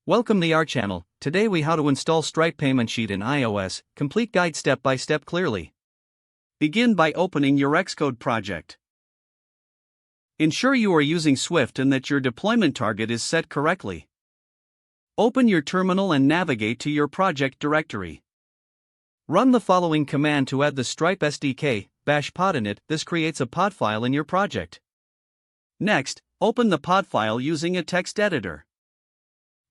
Welcome to our channel. Today we how to install Stripe PaymentSheet in iOS, complete guide step by step clearly. Begin by opening your Xcode project. Ensure you are using Swift and that your deployment target is set correctly. Open your terminal and navigate to your project directory. Run the following command to add the Stripe SDK, bash pod in it. This creates a pod file in your project. Next, open the pod file using a text editor.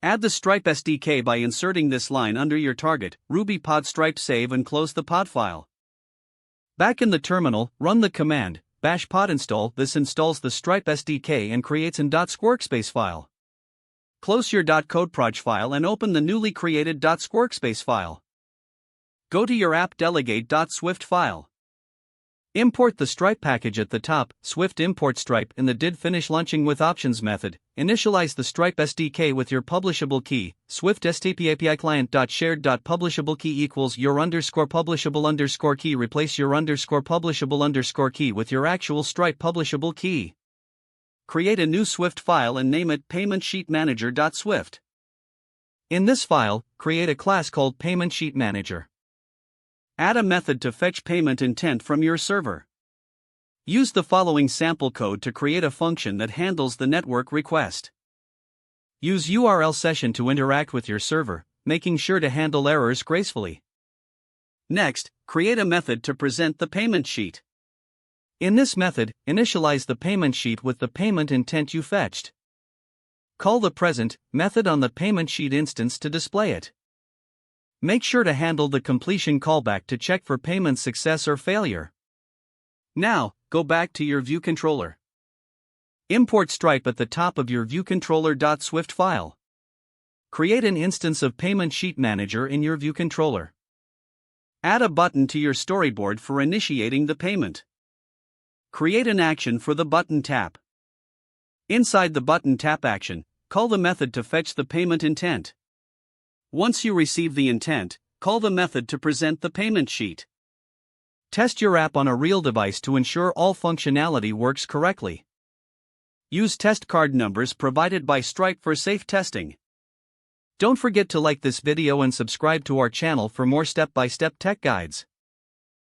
Add the Stripe SDK by inserting this line under your target, Ruby pod Stripe save and close the pod file. Back in the terminal, run the command, bash pod install. This installs the Stripe SDK and creates an .squarkspace file. Close your .codeproj file and open the newly created .squarkspace file. Go to your app delegate.swift file. Import the Stripe package at the top, Swift import Stripe in the did finish launching with options method. Initialize the Stripe SDK with your publishable key, Swift STP API client.shared.publishable key equals your _publishable key. Replace your _publishable key with your actual Stripe publishable key. Create a new Swift file and name it PaymentSheetManager.swift. In this file, create a class called PaymentSheetManager. Add a method to fetch payment intent from your server. Use the following sample code to create a function that handles the network request. Use URL session to interact with your server, making sure to handle errors gracefully. Next, create a method to present the payment sheet. In this method, initialize the payment sheet with the payment intent you fetched. Call the present method on the payment sheet instance to display it. Make sure to handle the completion callback to check for payment success or failure. Now, go back to your view controller. Import Stripe at the top of your viewcontroller.swift file. Create an instance of Payment Sheet Manager in your view controller. Add a button to your storyboard for initiating the payment. Create an action for the button tap. Inside the button tap action, call the method to fetch the payment intent. Once you receive the intent, call the method to present the payment sheet. Test your app on a real device to ensure all functionality works correctly. Use test card numbers provided by Stripe for safe testing. Don't forget to like this video and subscribe to our channel for more step-by-step tech guides.